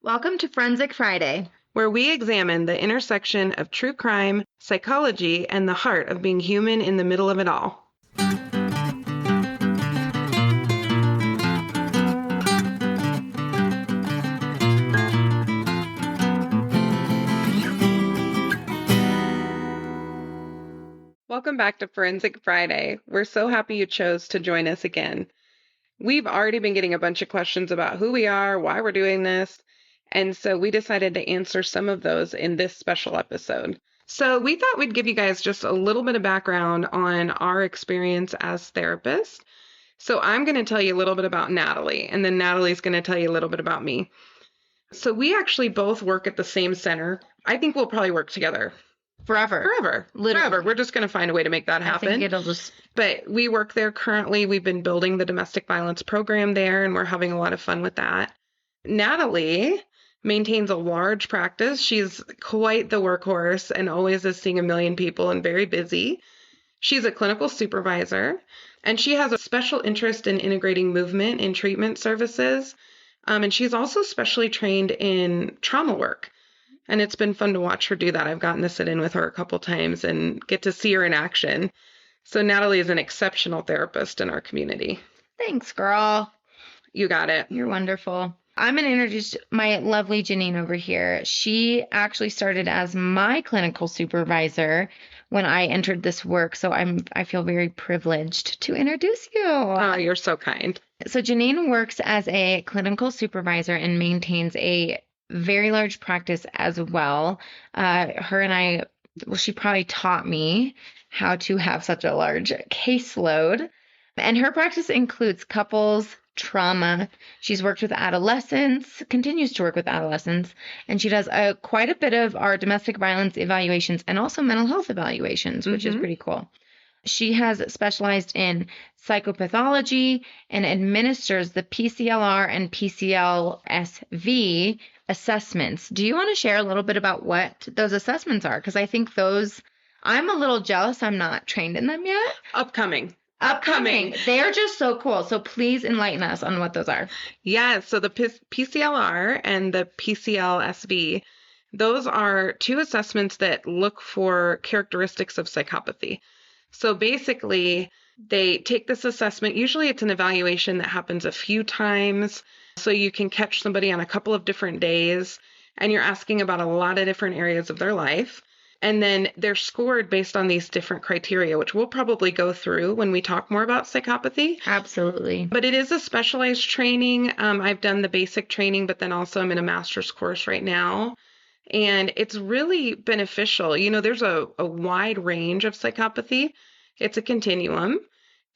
Welcome to Forensic Friday, where we examine the intersection of true crime, psychology, and the heart of being human in the middle of it all. Welcome back to Forensic Friday. We're so happy you chose to join us again. We've already been getting a bunch of questions about who we are, why we're doing this, and so we decided to answer some of those in this special episode. So we thought we'd give you guys just a little bit of background on our experience as therapists. So I'm going to tell you a little bit about Natalie, and then Natalie's going to tell you a little bit about me. So we actually both work at the same center. I think we'll probably work together forever. Literally. Forever. We're just going to find a way to make that happen. I think it'll just... But we work there currently. We've been building the domestic violence program there, and we're having a lot of fun with that. Natalie maintains a large practice. She's quite the workhorse and always is seeing a million people and very busy. She's a clinical supervisor, and she has a special interest in integrating movement in treatment services. And she's also specially trained in trauma work. And it's been fun to watch her do that. I've gotten to sit in with her a couple times and get to see her in action. So Natalie is an exceptional therapist in our community. Thanks, girl. You got it. You're wonderful. I'm going to introduce my lovely Janine over here. She actually started as my clinical supervisor when I entered this work. So I feel very privileged to introduce you. Oh, you're so kind. So Janine works as a clinical supervisor and maintains a very large practice as well. Her and I, she probably taught me how to have such a large caseload. And her practice includes couples, trauma. She's worked with adolescents, continues to work with adolescents, and she does quite a bit of our domestic violence evaluations and also mental health evaluations, which is pretty cool. She has specialized in psychopathology and administers the PCLR and PCLSV assessments. Do you want to share a little bit about what those assessments are? Because I think those, I'm a little jealous I'm not trained in them yet. Upcoming. They're just so cool. So please enlighten us on what those are. Yeah, so the PCLR and the PCLSV, those are two assessments that look for characteristics of psychopathy. So basically, they take this assessment. Usually it's an evaluation that happens a few times. So you can catch somebody on a couple of different days, and you're asking about a lot of different areas of their life. And then they're scored based on these different criteria, which we'll probably go through when we talk more about psychopathy. Absolutely. But it is a specialized training. I've done the basic training, but then also I'm in a master's course right now. And it's really beneficial. You know, there's a wide range of psychopathy. It's a continuum.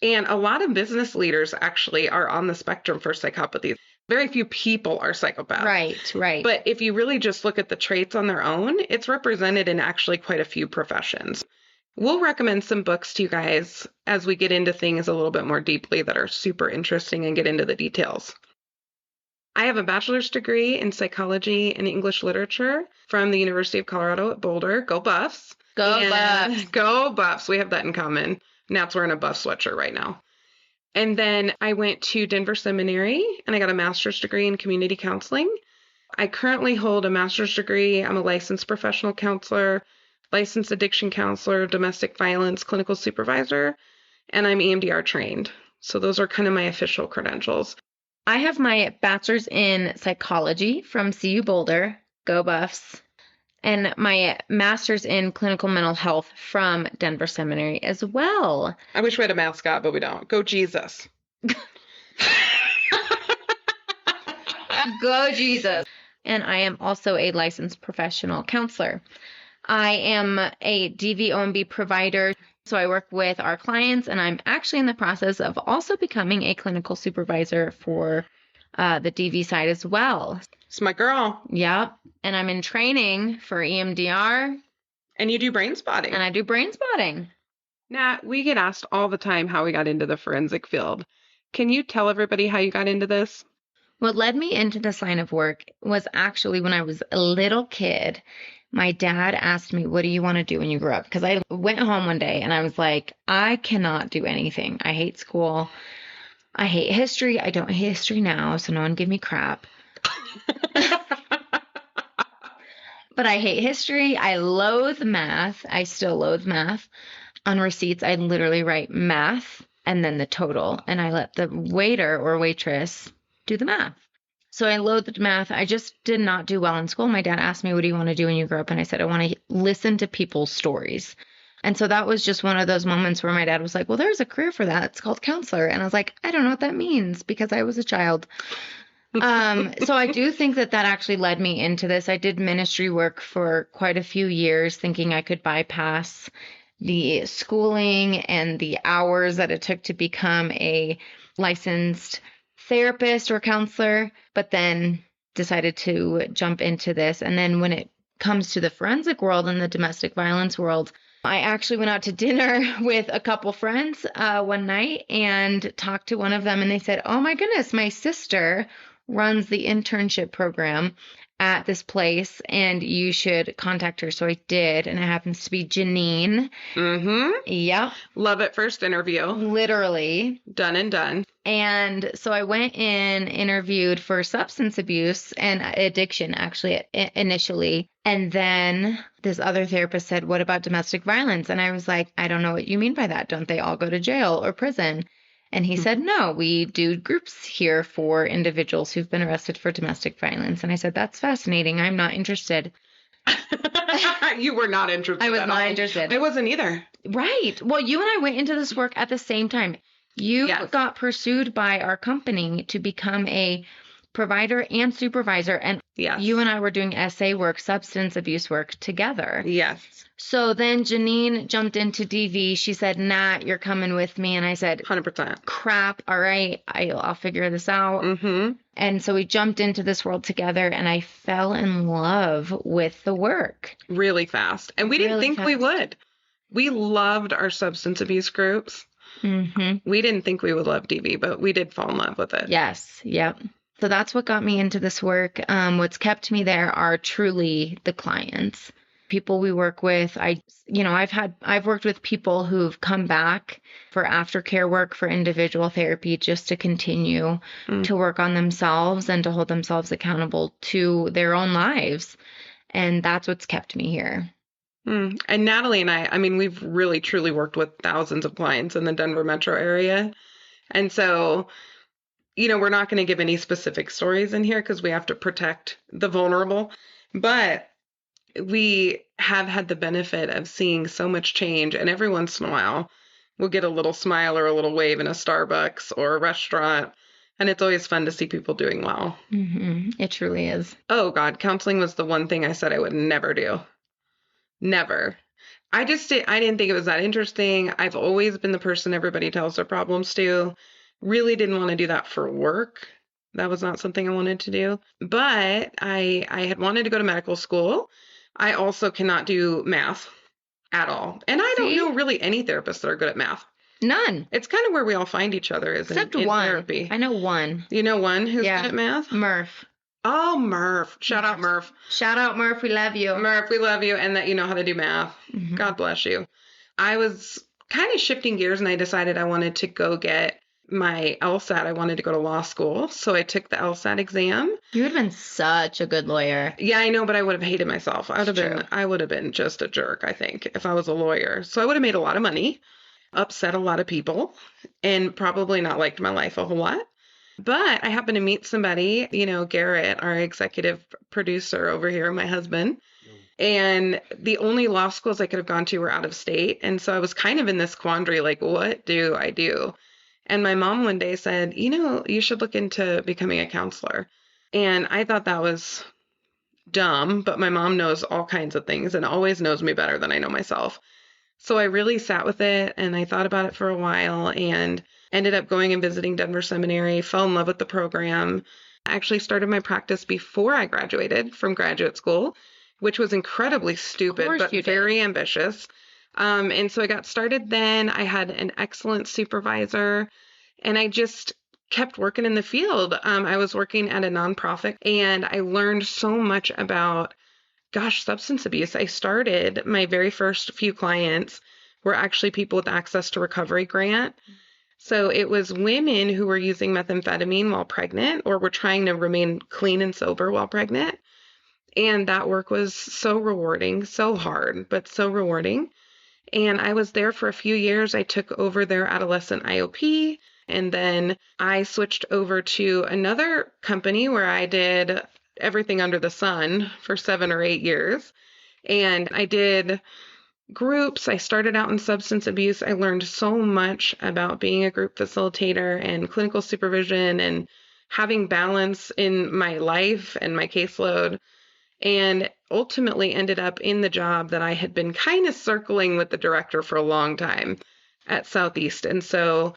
And a lot of business leaders actually are on the spectrum for psychopathy. Very few people are psychopaths. Right. But if you really just look at the traits on their own, it's represented in actually quite a few professions. We'll recommend some books to you guys as we get into things a little bit more deeply that are super interesting and get into the details. I have a bachelor's degree in psychology and English literature from the University of Colorado at Boulder. Go Buffs. Go Buffs. Go Buffs. We have that in common. Nat's wearing a Buff sweatshirt right now. And then I went to Denver Seminary and I got a master's degree in community counseling. I currently hold a master's degree. I'm a licensed professional counselor, licensed addiction counselor, domestic violence clinical supervisor, and I'm EMDR trained. So those are kind of my official credentials. I have my bachelor's in psychology from CU Boulder. Go Buffs. And my master's in clinical mental health from Denver Seminary as well. I wish we had a mascot, but we don't. Go Jesus. Go Jesus. And I am also a licensed professional counselor. I am a DVOMB provider. So I work with our clients, and I'm actually in the process of also becoming a clinical supervisor for the DV side as well. It's my girl. Yep. And I'm in training for EMDR. And you do brain spotting. And I do brain spotting. Nat, we get asked all the time how we got into the forensic field. Can you tell everybody how you got into this? What led me into this line of work was actually when I was a little kid. My dad asked me, what do you want to do when you grow up? Because I went home one day and I was like, I cannot do anything. I hate school. I hate history. I don't hate history now, so no one give me crap. But I hate history. I loathe math. I still loathe math. On receipts, I literally write math and then the total, and I let the waiter or waitress do the math. So I loathed math. I just did not do well in school. My dad asked me, "What do you want to do when you grow up?" And I said, "I want to listen to people's stories." And so that was just one of those moments where my dad was like, "Well, there's a career for that. It's called counselor." And I was like, "I don't know what that means," because I was a child. So I do think that that actually led me into this. I did ministry work for quite a few years, thinking I could bypass the schooling and the hours that it took to become a licensed therapist or counselor, but then decided to jump into this. And then when it comes to the forensic world and the domestic violence world, I actually went out to dinner with a couple friends one night and talked to one of them, and they said, "Oh my goodness, my sister runs the internship program at this place and you should contact her." So I did, and it happens to be Janine. Mm-hmm. Yep, Love at first interview. literally. Done and done. And so I went in, interviewed for substance abuse and addiction, actually, initially. And then this other therapist said, "What about domestic violence?" And I was like, "I don't know what you mean by that. Don't they all go to jail or prison?" And he said, "No, we do groups here for individuals who've been arrested for domestic violence." And I said, "That's fascinating. I'm not interested." You were not interested. I was at not all. interested. I wasn't either. Right. Well, you and I went into this work at the same time. You Yes. got pursued by our company to become a provider and supervisor, and Yes. you and I were doing SA work, substance abuse work together. Yes. So then Janine jumped into DV. She said, "Nat, you're coming with me." And I said, 100%. "Crap. All right. I'll figure this out." Mm-hmm. And so we jumped into this world together, and I fell in love with the work. Really fast. And we didn't Really think we fast. would. We loved our substance abuse groups. Mm-hmm. We didn't think we would love DV, but we did fall in love with it. Yes. Yep. So that's what got me into this work. What's kept me there are truly the clients, people we work with. I've worked with people who've come back for aftercare work, for individual therapy, just to continue to work on themselves and to hold themselves accountable to their own lives. And that's what's kept me here. And Natalie and I mean, we've really truly worked with thousands of clients in the Denver metro area. And so, we're not going to give any specific stories in here because we have to protect the vulnerable. But we have had the benefit of seeing so much change. And every once in a while, we'll get a little smile or a little wave in a Starbucks or a restaurant. And it's always fun to see people doing well. Mm-hmm. It truly is. Oh, God, counseling was the one thing I said I would never do. Never. I didn't think it was that interesting. I've always been the person everybody tells their problems to. Really didn't want to do that for work. That was not something I wanted to do. But I had wanted to go to medical school. I also cannot do math at all. And I don't See? know really any therapists that are good at math. None. It's kind of where we all find each other is Except in one. therapy. I know one. You know one who's Yeah. good at math? Murph. Oh, Murph. Shout out Murph. Shout out, Murph. We love you. Murph, we love you and that you know how to do math. Mhm. God bless you. I was kind of shifting gears and I decided I wanted to go get my LSAT. I wanted to go to law school. So I took the LSAT exam. You would have been such a good lawyer. Yeah, I know, but I would have hated myself. I True. would have been just a jerk, I think, if I was a lawyer. So I would have made a lot of money, upset a lot of people, and probably not liked my life a whole lot. But I happened to meet somebody, Garrett, our executive producer over here, my husband. And the only law schools I could have gone to were out of state. And so I was kind of in this quandary, like, what do I do? And my mom one day said, you should look into becoming a counselor. And I thought that was dumb, but my mom knows all kinds of things and always knows me better than I know myself. So I really sat with it and I thought about it for a while and ended up going and visiting Denver Seminary, fell in love with the program. I actually started my practice before I graduated from graduate school, which was incredibly stupid, course but you did. very ambitious. And so I got started then. I had an excellent supervisor and I just kept working in the field. I was working at a nonprofit and I learned so much about substance abuse. I started my very first few clients were actually people with access to recovery grant. So it was women who were using methamphetamine while pregnant or were trying to remain clean and sober while pregnant. And that work was so rewarding, so hard, but so rewarding. And I was there for a few years. I took over their adolescent IOP, and then I switched over to another company where I did everything under the sun for 7 or 8 years. And I did groups. I started out in substance abuse. I learned so much about being a group facilitator and clinical supervision and having balance in my life and my caseload, and ultimately ended up in the job that I had been kind of circling with the director for a long time at Southeast. And so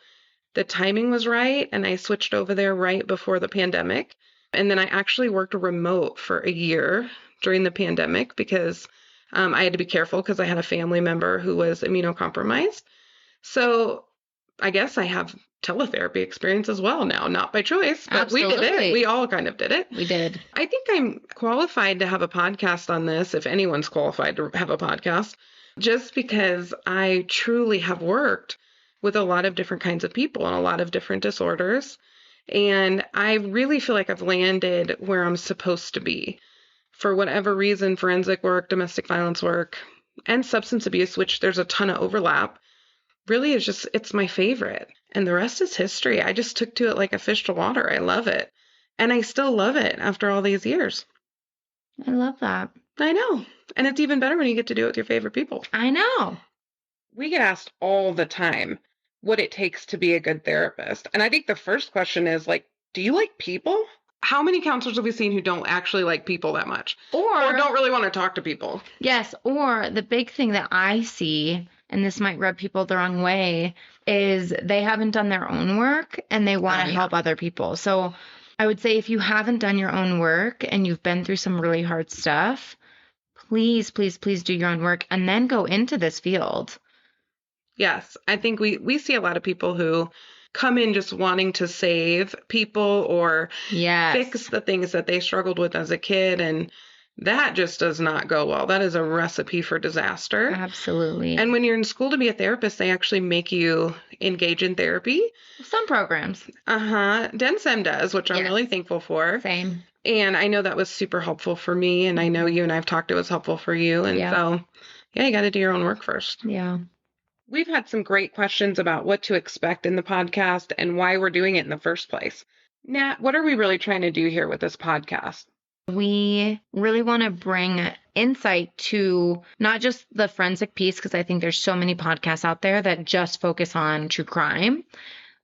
the timing was right, and I switched over there right before the pandemic. And then I actually worked remote for a year during the pandemic because I had to be careful because I had a family member who was immunocompromised. So I guess I have teletherapy experience as well now, not by choice, but we did it. We all kind of did it. We did. I think I'm qualified to have a podcast on this, if anyone's qualified to have a podcast, just because I truly have worked with a lot of different kinds of people and a lot of different disorders. And I really feel like I've landed where I'm supposed to be. For whatever reason, forensic work, domestic violence work, and substance abuse, which there's a ton of overlap, really is just, it's my favorite. And the rest is history. I just took to it like a fish to water. I love it. And I still love it after all these years. I love that. I know. And it's even better when you get to do it with your favorite people. I know. We get asked all the time what it takes to be a good therapist. And I think the first question is like, do you like people? How many counselors have we seen who don't actually like people that much? Or don't really want to talk to people? Yes. Or the big thing that I see, and this might rub people the wrong way, is they haven't done their own work and they want to help other people. So I would say if you haven't done your own work and you've been through some really hard stuff, please, please, please do your own work and then go into this field. Yes. I think we see a lot of people who come in just wanting to save people or fix the things that they struggled with as a kid. And that just does not go well. That is a recipe for disaster. Absolutely. And when you're in school to be a therapist, they actually make you engage in therapy. Some programs. DenSem does, which I'm really thankful for. Same. And I know that was super helpful for me. And I know you and I've talked, it was helpful for you. And so, you got to do your own work first. Yeah. We've had some great questions about what to expect in the podcast and why we're doing it in the first place. Nat, what are we really trying to do here with this podcast? We really want to bring insight to not just the forensic piece, because I think there's so many podcasts out there that just focus on true crime,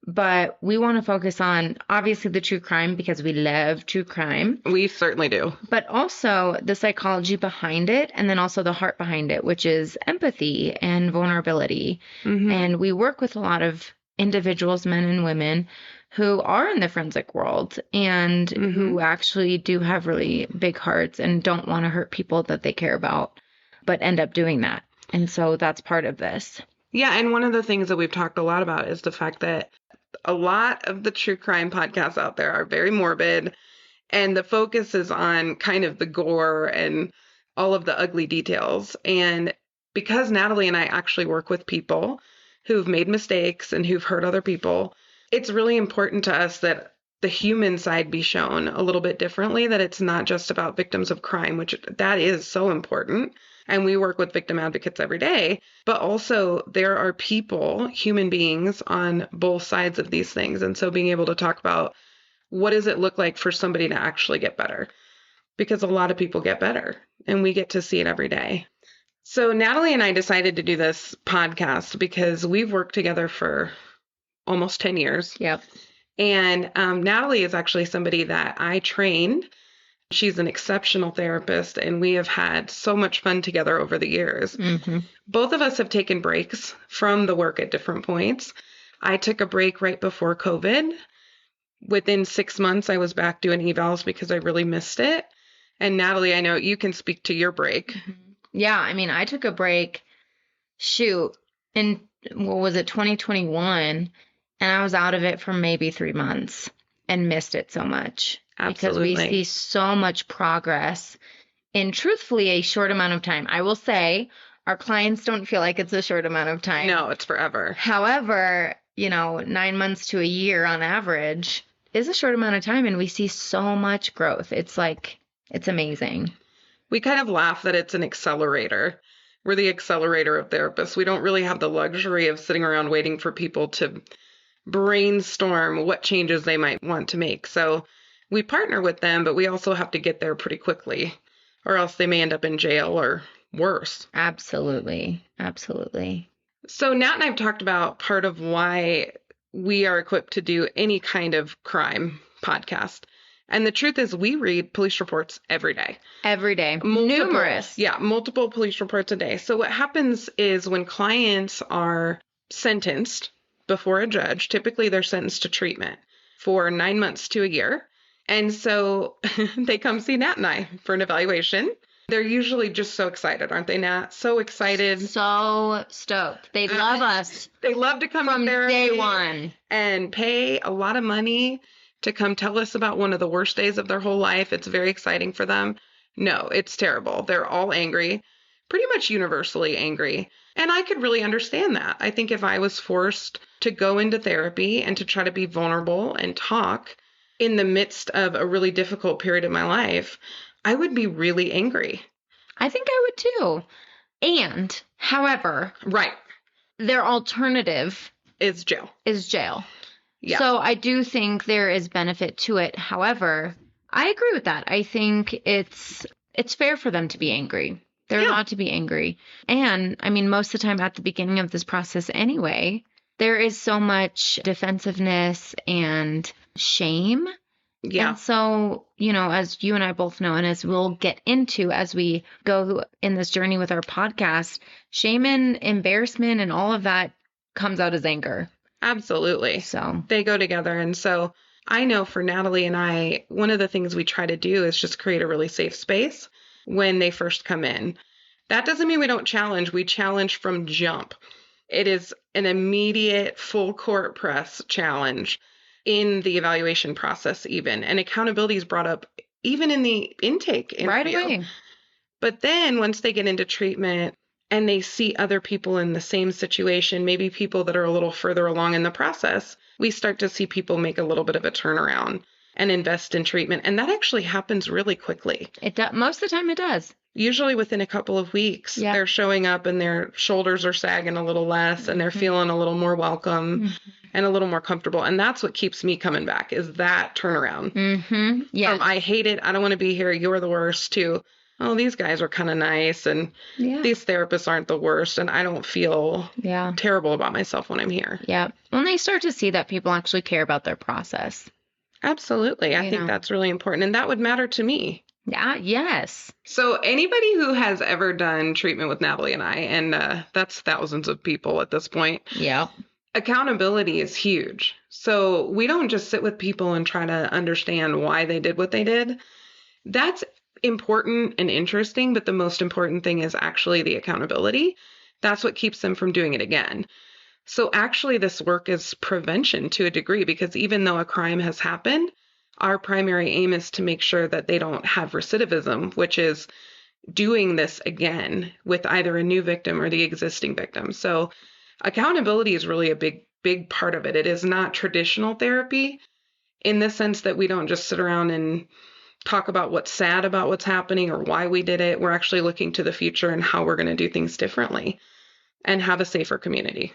but we want to focus on obviously the true crime because we love true crime. We certainly do. But also the psychology behind it, and then also the heart behind it, which is empathy and vulnerability. Mm-hmm. And we work with a lot of individuals, men and women, who are in the forensic world and who actually do have really big hearts and don't want to hurt people that they care about, but end up doing that. And so that's part of this. Yeah. And one of the things that we've talked a lot about is the fact that a lot of the true crime podcasts out there are very morbid, and the focus is on kind of the gore and all of the ugly details. And because Natalie and I actually work with people who've made mistakes and who've hurt other people, it's really important to us that the human side be shown a little bit differently, that it's not just about victims of crime, which that is so important. And we work with victim advocates every day, but also there are people, human beings on both sides of these things. And so being able to talk about what does it look like for somebody to actually get better? Because a lot of people get better and we get to see it every day. So Natalie and I decided to do this podcast because we've worked together for almost 10 years. Yep. And Natalie is actually somebody that I trained. She's an exceptional therapist, and we have had so much fun together over the years. Mm-hmm. Both of us have taken breaks from the work at different points. I took a break right before COVID. Within 6 months, I was back doing evals because I really missed it. And Natalie, I know you can speak to your break. Mm-hmm. Yeah, I mean, I took a break, in, what was it, 2021, and I was out of it for maybe 3 months and missed it so much. Absolutely. Because we see so much progress in truthfully a short amount of time. I will say our clients don't feel like it's a short amount of time. No, it's forever. However, 9 months to a year on average is a short amount of time, and we see so much growth. It's amazing. We kind of laugh that it's an accelerator. We're the accelerator of therapists. We don't really have the luxury of sitting around waiting for people to brainstorm what changes they might want to make. So we partner with them, but we also have to get there pretty quickly, or else they may end up in jail or worse. Absolutely. Absolutely. So Nat and I have talked about part of why we are equipped to do any kind of crime podcast. And the truth is we read police reports every day. Every day. Numerous. Yeah, multiple police reports a day. So what happens is when clients are sentenced before a judge, typically they're sentenced to treatment for 9 months to a year. And so they come see Nat and I for an evaluation. They're usually just so excited, aren't they, Nat? So excited. So stoked. They love us. They love to come from to therapy day one and pay a lot of money to come tell us about one of the worst days of their whole life. It's very exciting for them. No, it's terrible. They're all angry, pretty much universally angry. And I could really understand that. I think if I was forced to go into therapy and to try to be vulnerable and talk in the midst of a really difficult period of my life, I would be really angry. I think I would too. And, however, right, their alternative is jail. Yeah. So I do think there is benefit to it. However, I agree with that. I think it's fair for them to be angry. They're allowed to be angry. And I mean, most of the time at the beginning of this process anyway, there is so much defensiveness and shame. Yeah. And so, as you and I both know, and as we'll get into as we go in this journey with our podcast, shame and embarrassment and all of that comes out as anger. Absolutely. So they go together. And so I know for Natalie and I, one of the things we try to do is just create a really safe space when they first come in. That doesn't mean we don't challenge. We challenge from jump. It is an immediate full court press challenge in the evaluation process even. And accountability is brought up even in the intake interview. Right away. But then once they get into treatment and they see other people in the same situation, maybe people that are a little further along in the process, we start to see people make a little bit of a turnaround and invest in treatment. And that actually happens really quickly. It does. Most of the time it does. Usually within a couple of weeks, they're showing up and their shoulders are sagging a little less and they're feeling a little more welcome and a little more comfortable. And that's what keeps me coming back is that turnaround. Yeah. I hate it. I don't want to be here. You're the worst to, oh, these guys are kind of nice and these therapists aren't the worst. And I don't feel terrible about myself when I'm here. Yeah. When they start to see that people actually care about their process. Absolutely. I think that's really important. And that would matter to me. Yeah. Yes. So anybody who has ever done treatment with Natalie and I, and that's thousands of people at this point. Yeah. Accountability is huge. So we don't just sit with people and try to understand why they did what they did. That's important and interesting, but the most important thing is actually the accountability. That's what keeps them from doing it again. So actually this work is prevention to a degree, because even though a crime has happened, our primary aim is to make sure that they don't have recidivism, which is doing this again with either a new victim or the existing victim. So accountability is really a big part of it. It is not traditional therapy in the sense that we don't just sit around and talk about what's sad about what's happening or why we did it. We're actually looking to the future and how we're going to do things differently and have a safer community.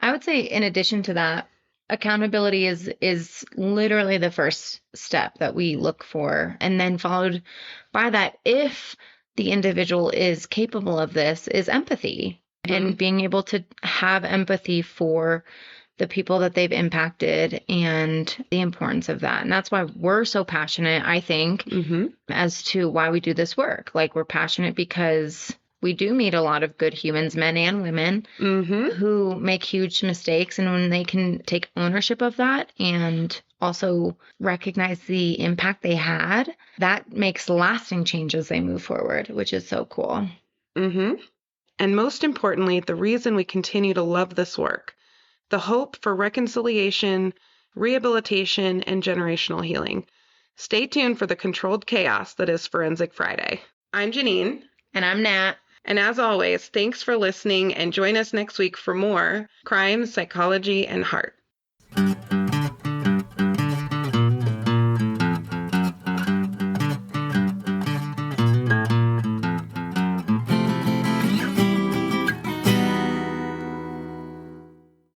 I would say in addition to that, accountability is literally the first step that we look for. And then followed by that, if the individual is capable of this, is empathy and being able to have empathy for the people that they've impacted and the importance of that. And that's why we're so passionate, I think, as to why we do this work. Like, we're passionate because we do meet a lot of good humans, men and women, who make huge mistakes. And when they can take ownership of that and also recognize the impact they had, that makes lasting change as they move forward, which is so cool. And most importantly, the reason we continue to love this work, the hope for reconciliation, rehabilitation, and generational healing. Stay tuned for the controlled chaos that is Forensic Friday. I'm Janine. And I'm Nat. And as always, thanks for listening, and join us next week for more Crime, Psychology, and Heart.